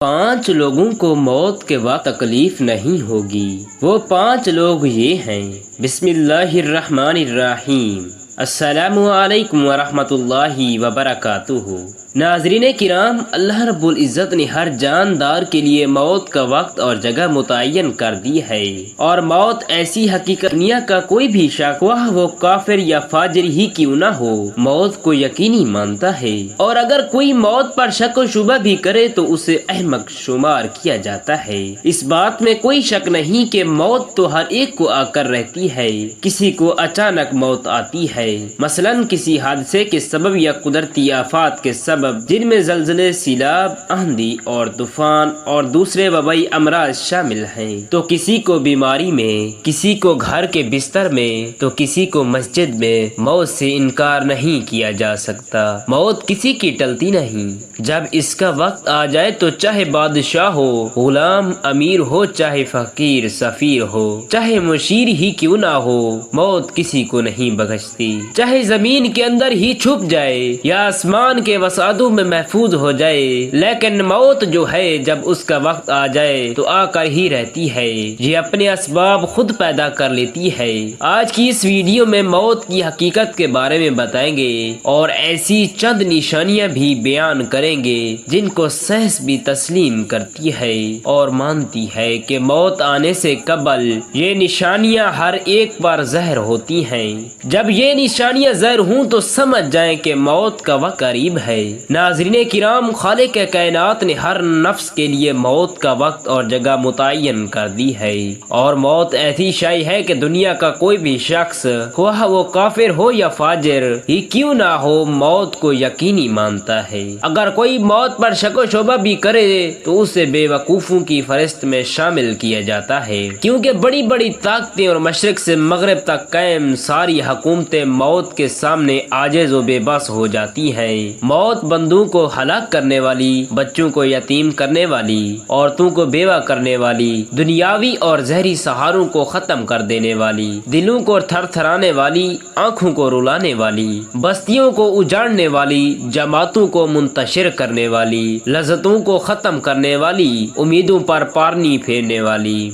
5 لوگوں کو موت کے وقت تکلیف نہیں ہوگی۔ وہ 5 لوگ یہ ہیں۔ بسم اللہ الرحمن الرحیم۔ السلام علیکم ورحمۃ اللہ وبرکاتہ۔ ناظرین کرام، اللہ رب العزت نے ہر جاندار کے لیے موت کا وقت اور جگہ متعین کر دی ہے، اور موت ایسی حقیقت دنیا کا کوئی بھی شخص، وہ کافر یا فاجر ہی کیوں نہ ہو، موت کو یقینی مانتا ہے، اور اگر کوئی موت پر شک و شبہ بھی کرے تو اسے احمق شمار کیا جاتا ہے۔ اس بات میں کوئی شک نہیں کہ موت تو ہر ایک کو آ کر رہتی ہے۔ کسی کو اچانک موت آتی ہے، مثلاً کسی حادثے کے سبب یا قدرتی آفات کے سبب، جن میں زلزلے، سیلاب، آندھی اور طوفان اور دوسرے وبائی امراض شامل ہیں۔ تو کسی کو بیماری میں، کسی کو گھر کے بستر میں، تو کسی کو مسجد میں۔ موت سے انکار نہیں کیا جا سکتا۔ موت کسی کی ٹلتی نہیں۔ جب اس کا وقت آ جائے تو چاہے بادشاہ ہو، غلام، امیر ہو، چاہے فقیر، سفیر ہو، چاہے مشیر ہی کیوں نہ ہو، موت کسی کو نہیں بخشتی۔ چاہے زمین کے اندر ہی چھپ جائے یا آسمان کے وسعتوں میں محفوظ ہو جائے، لیکن موت جو ہے جب اس کا وقت آ جائے تو آ کر ہی رہتی ہے۔ یہ اپنے اسباب خود پیدا کر لیتی ہے۔ آج کی اس ویڈیو میں موت کی حقیقت کے بارے میں بتائیں گے، اور ایسی چند نشانیاں بھی بیان کریں گے جن کو سائنس بھی تسلیم کرتی ہے اور مانتی ہے کہ موت آنے سے قبل یہ نشانیاں ہر ایک پر زہر ہوتی ہیں۔ جب یہ نشانیاں زہر ہوں تو سمجھ جائیں کہ موت کا وقت قریب ہے۔ ناظرین کرام، خالق کائنات نے ہر نفس کے لیے موت کا وقت اور جگہ متعین کر دی ہے، اور موت ایسی شے ہے کہ دنیا کا کوئی بھی شخص، خواہ وہ کافر ہو یا فاجر ہی کیوں نہ ہو، موت کو یقینی مانتا ہے۔ اگر کوئی موت پر شک و شبہ بھی کرے تو اسے بے وقوفوں کی فہرست میں شامل کیا جاتا ہے، کیونکہ بڑی بڑی طاقتیں اور مشرق سے مغرب تک قائم ساری حکومتیں موت کے سامنے عاجز و بے بس ہو جاتی ہیں۔ موت بندوں کو ہلاک کرنے والی، بچوں کو یتیم کرنے والی، عورتوں کو بیوہ کرنے والی، دنیاوی اور ظاہری سہاروں کو ختم کر دینے والی، دلوں کو تھر تھرانے والی، آنکھوں کو رلانے والی، بستیوں کو اجاڑنے والی، جماعتوں کو منتشر کرنے والی، لذتوں کو ختم کرنے والی، امیدوں پر پانی پھیرنے والی،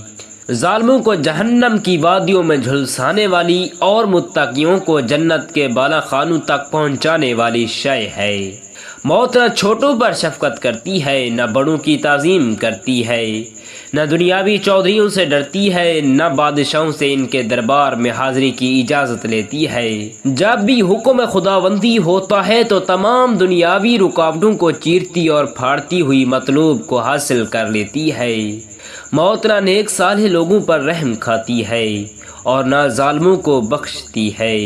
ظالموں کو جہنم کی وادیوں میں جھلسانے والی، اور متقیوں کو جنت کے بالا خانوں تک پہنچانے والی شے ہے۔ موت نہ چھوٹوں پر شفقت کرتی ہے، نہ بڑوں کی تعظیم کرتی ہے، نہ دنیاوی چودھریوں سے ڈرتی ہے، نہ بادشاہوں سے ان کے دربار میں حاضری کی اجازت لیتی ہے۔ جب بھی حکم خداوندی ہوتا ہے تو تمام دنیاوی رکاوٹوں کو چیرتی اور پھاڑتی ہوئی مطلوب کو حاصل کر لیتی ہے۔ موت نہ نیک صالح لوگوں پر رحم کھاتی ہے، اور نہ ظالموں کو بخشتی ہے۔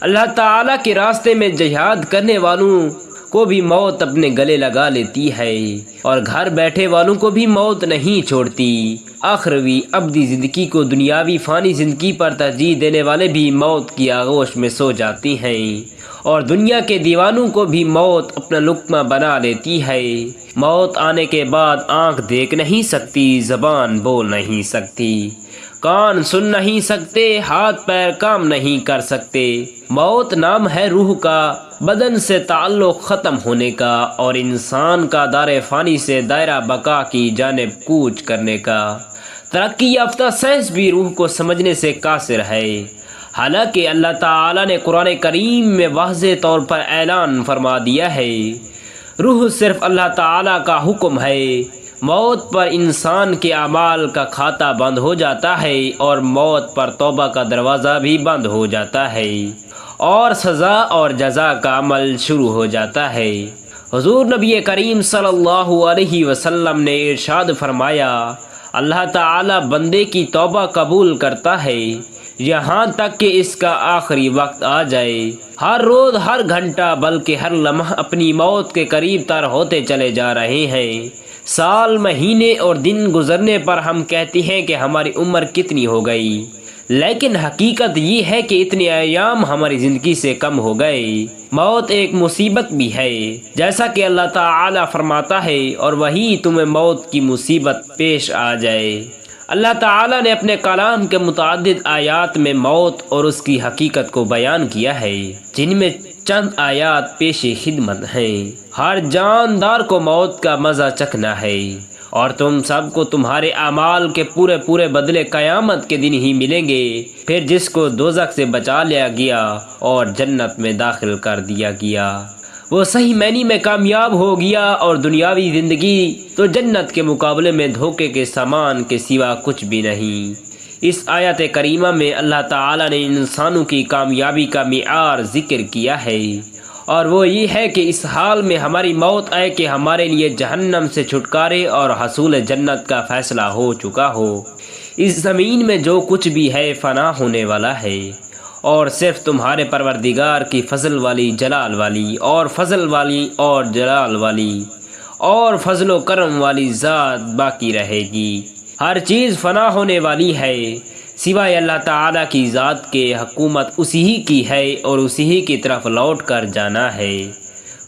اللہ تعالیٰ کے راستے میں جہاد کرنے والوں کو بھی موت اپنے گلے لگا لیتی ہے، اور گھر بیٹھے والوں کو بھی موت نہیں چھوڑتی۔ آخروی ابدی زندگی کو دنیاوی فانی زندگی پر ترجیح دینے والے بھی موت کی آغوش میں سو جاتی ہیں، اور دنیا کے دیوانوں کو بھی موت اپنا لقمہ بنا لیتی ہے۔ موت آنے کے بعد آنکھ دیکھ نہیں سکتی، زبان بول نہیں سکتی، کان سن نہیں سکتے، ہاتھ پیر کام نہیں کر سکتے۔ موت نام ہے روح کا، بدن سے تعلق ختم ہونے کا، اور انسان کا دار فانی سے دائرہ بقا کی جانب کوچ کرنے کا۔ ترقی یافتہ سائنس بھی روح کو سمجھنے سے قاصر ہے، حالانکہ اللہ تعالیٰ نے قرآن کریم میں واضح طور پر اعلان فرما دیا ہے، روح صرف اللہ تعالیٰ کا حکم ہے۔ موت پر انسان کے اعمال کا کھاتہ بند ہو جاتا ہے، اور موت پر توبہ کا دروازہ بھی بند ہو جاتا ہے، اور سزا اور جزا کا عمل شروع ہو جاتا ہے۔ حضور نبی کریم صلی اللہ علیہ وسلم نے ارشاد فرمایا، اللہ تعالیٰ بندے کی توبہ قبول کرتا ہے یہاں تک کہ اس کا آخری وقت آ جائے۔ ہر روز، ہر گھنٹہ، بلکہ ہر لمحہ اپنی موت کے قریب تر ہوتے چلے جا رہے ہیں۔ سال، مہینے اور دن گزرنے پر ہم کہتے ہیں کہ ہماری عمر کتنی ہو گئی، لیکن حقیقت یہ ہے کہ اتنے ایام ہماری زندگی سے کم ہو گئے۔ موت ایک مصیبت بھی ہے، جیسا کہ اللہ تعالیٰ فرماتا ہے، اور وہی تمہیں موت کی مصیبت پیش آ جائے۔ اللہ تعالیٰ نے اپنے کلام کے متعدد آیات میں موت اور اس کی حقیقت کو بیان کیا ہے، جن میں چند آیات پیش خدمت ہیں۔ ہر جاندار کو موت کا مزہ چکھنا ہے، اور تم سب کو تمہارے اعمال کے پورے پورے بدلے قیامت کے دن ہی ملیں گے۔ پھر جس کو دوزخ سے بچا لیا گیا اور جنت میں داخل کر دیا گیا وہ صحیح معنی میں کامیاب ہو گیا، اور دنیاوی زندگی تو جنت کے مقابلے میں دھوکے کے سامان کے سوا کچھ بھی نہیں۔ اس آیت کریمہ میں اللہ تعالی نے انسانوں کی کامیابی کا معیار ذکر کیا ہے، اور وہ یہ ہے کہ اس حال میں ہماری موت آئے کہ ہمارے لیے جہنم سے چھٹکارے اور حصول جنت کا فیصلہ ہو چکا ہو۔ اس زمین میں جو کچھ بھی ہے فنا ہونے والا ہے، اور صرف تمہارے پروردگار کی فضل والی جلال والی اور فضل والی اور جلال والی اور فضل و کرم والی ذات باقی رہے گی۔ ہر چیز فنا ہونے والی ہے سوائے اللہ تعالیٰ کی ذات کے، حکومت اسی ہی کی ہے اور اسی ہی کی طرف لوٹ کر جانا ہے۔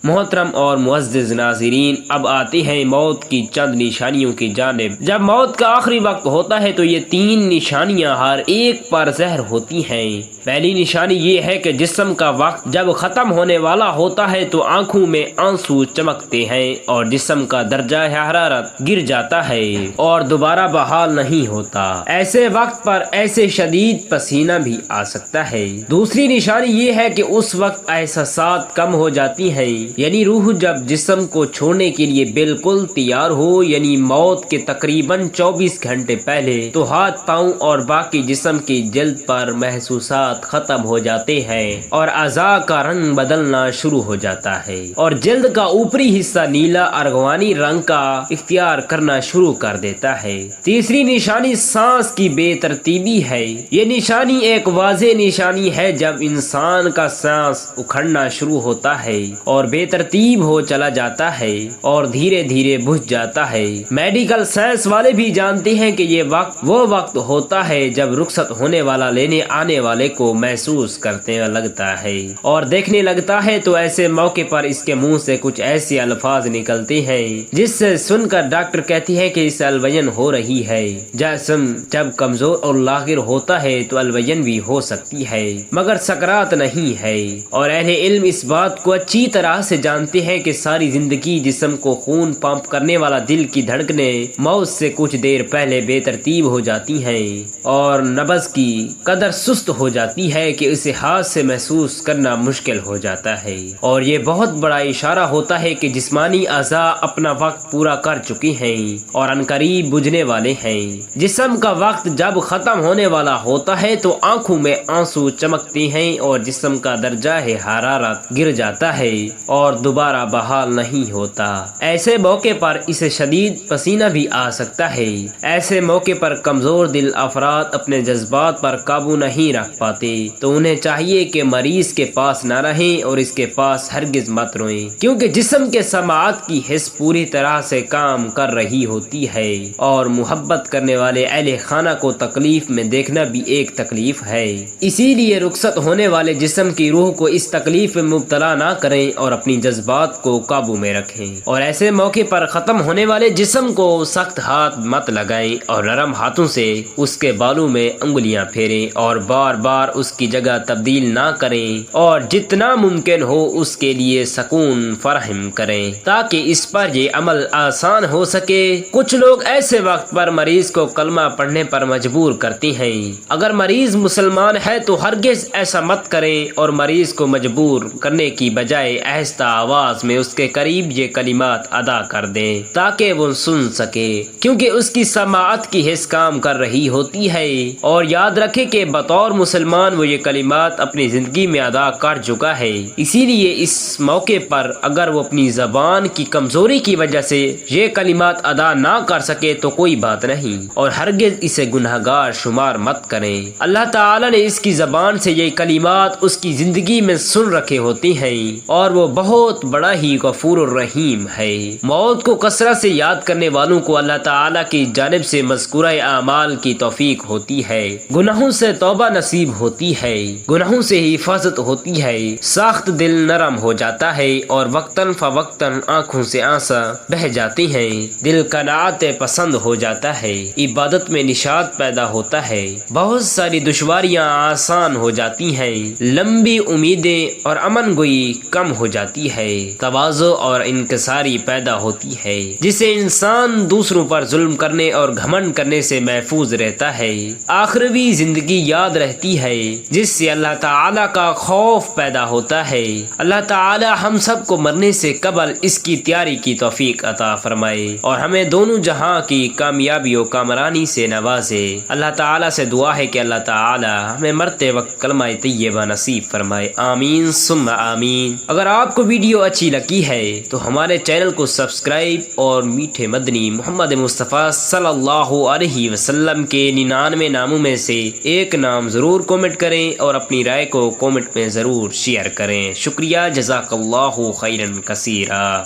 محترم اور معزز ناظرین، اب آتے ہیں موت کی چند نشانیوں کی جانب۔ جب موت کا آخری وقت ہوتا ہے تو یہ 3 نشانیاں ہر ایک پر ظاہر ہوتی ہیں۔ پہلی نشانی یہ ہے کہ جسم کا وقت جب ختم ہونے والا ہوتا ہے تو آنکھوں میں آنسو چمکتے ہیں اور جسم کا درجہ حرارت گر جاتا ہے اور دوبارہ بحال نہیں ہوتا۔ ایسے وقت پر ایسے شدید پسینہ بھی آ سکتا ہے۔ دوسری نشانی یہ ہے کہ اس وقت احساسات کم ہو جاتی ہیں، یعنی روح جب جسم کو چھوڑنے کے لیے بالکل تیار ہو، یعنی موت کے تقریباً 24 گھنٹے پہلے، تو ہاتھ پاؤں اور باقی جسم کی جلد پر محسوسات ختم ہو جاتے ہیں اور اعضاء کا رنگ بدلنا شروع ہو جاتا ہے اور جلد کا اوپری حصہ نیلا ارغوانی رنگ کا اختیار کرنا شروع کر دیتا ہے۔ تیسری نشانی سانس کی بے ترتیبی ہے۔ یہ نشانی ایک واضح نشانی ہے جب انسان کا سانس اکھڑنا شروع ہوتا ہے اور بے ترتیب ہو چلا جاتا ہے اور دھیرے دھیرے بجھ جاتا ہے۔ میڈیکل سائنس والے بھی جانتے ہیں کہ یہ وقت وہ وقت ہوتا ہے جب رخصت ہونے والا لینے آنے والے کو محسوس کرتے لگتا ہے اور دیکھنے لگتا ہے، تو ایسے موقع پر اس کے منہ سے کچھ ایسے الفاظ نکلتے ہیں جس سے سن کر ڈاکٹر کہتی ہے کہ اسے الوجن ہو رہی ہے۔ جسم جب کمزور اور لاغر ہوتا ہے تو الوجن بھی ہو سکتی ہے مگر سکرات نہیں ہے، اور اہل علم اس بات کو اچھی طرح سے جانتے ہیں کہ ساری زندگی جسم کو خون پمپ کرنے والا دل کی دھڑکنیں موت سے کچھ دیر پہلے بے ترتیب ہو جاتی ہیں اور نبض کی قدر سست ہو جاتی ہے کہ اسے ہاتھ سے محسوس کرنا مشکل ہو جاتا ہے، اور یہ بہت بڑا اشارہ ہوتا ہے کہ جسمانی اعضاء اپنا وقت پورا کر چکے ہیں اور عنقریب بجھنے والے ہیں۔ جسم کا وقت جب ختم ہونے والا ہوتا ہے تو آنکھوں میں آنسو چمکتے ہیں اور جسم کا درجہ حرارت گر جاتا ہے اور دوبارہ بحال نہیں ہوتا۔ ایسے موقع پر اسے شدید پسینہ بھی آ سکتا ہے۔ ایسے موقع پر کمزور دل افراد اپنے جذبات پر قابو نہیں رکھ پاتے، تو انہیں چاہیے کہ مریض کے پاس نہ رہیں اور اس کے پاس ہرگز مت روئیں، کیونکہ جسم کے سماعت کی حس پوری طرح سے کام کر رہی ہوتی ہے، اور محبت کرنے والے اہل خانہ کو تکلیف میں دیکھنا بھی ایک تکلیف ہے۔ اسی لیے رخصت ہونے والے جسم کی روح کو اس تکلیف میں مبتلا نہ کریں اور اپنی جذبات کو قابو میں رکھیں، اور ایسے موقع پر ختم ہونے والے جسم کو سخت ہاتھ مت لگائیں اور نرم ہاتھوں سے اس کے بالوں میں انگلیاں پھیریں اور بار بار اس کی جگہ تبدیل نہ کریں، اور جتنا ممکن ہو اس کے لیے سکون فراہم کریں تاکہ اس پر یہ عمل آسان ہو سکے۔ کچھ لوگ ایسے وقت پر مریض کو کلمہ پڑھنے پر مجبور کرتے ہیں۔ اگر مریض مسلمان ہے تو ہرگز ایسا مت کریں اور مریض کو مجبور کرنے کی بجائے آہستہ آواز میں اس کے قریب یہ کلمات ادا کر دیں تاکہ وہ سن سکے، کیونکہ اس کی سماعت کی حس کام کر رہی ہوتی ہے، اور یاد رکھے کہ بطور مسلمان وہ یہ کلمات اپنی زندگی میں ادا کر چکا ہے۔ اسی لیے اس موقع پر اگر وہ اپنی زبان کی کمزوری کی وجہ سے یہ کلمات ادا نہ کر سکے تو کوئی بات نہیں، اور ہرگز اسے گناہگار شمار مت کریں۔ اللہ تعالی نے اس کی زبان سے یہ کلمات اس کی زندگی میں سن رکھے ہوتے ہیں، اور وہ بہت بڑا ہی غفور الرحیم ہے۔ موت کو کثرت سے یاد کرنے والوں کو اللہ تعالی کی جانب سے مذکورہ اعمال کی توفیق ہوتی ہے، گناہوں سے توبہ نصیب ہوتی ہے، گناہوں سے حفاظت ہوتی ہے، سخت دل نرم ہو جاتا ہے اور وقتاً فوقتاً آنکھوں سے آنسا بہ جاتے ہیں، دل قناعت پسند ہو جاتا ہے، عبادت میں نشاط پیدا ہوتا ہے، بہت ساری دشواریاں آسان ہو جاتی ہیں، لمبی امیدیں اور امن گوئی کم ہو جاتی ہے، تواضع اور انکساری پیدا ہوتی ہے، جس سے انسان دوسروں پر ظلم کرنے اور گھمنڈ کرنے سے محفوظ رہتا ہے، آخروی زندگی یاد رہتی ہے، جس سے اللہ تعالیٰ کا خوف پیدا ہوتا ہے۔ اللہ تعالی ہم سب کو مرنے سے قبل اس کی تیاری کی توفیق عطا فرمائے اور ہمیں دونوں جہاں کی کامیابی و کامرانی سے نوازے۔ اللہ تعالیٰ سے دعا ہے کہ اللہ تعالی ہمیں مرتے وقت کلمہ طیبہ نصیب فرمائے، آمین ثم آمین۔ اگر آپ کو ویڈیو اچھی لگی ہے تو ہمارے چینل کو سبسکرائب اور میٹھے مدنی محمد مصطفیٰ صلی اللہ علیہ وسلم کے 99 ناموں میں سے ایک نام ضرور کامنٹ کریں اور اپنی رائے کو کامنٹ میں ضرور شیئر کریں۔ شکریہ، جزاک اللہ خیرا کثیرا۔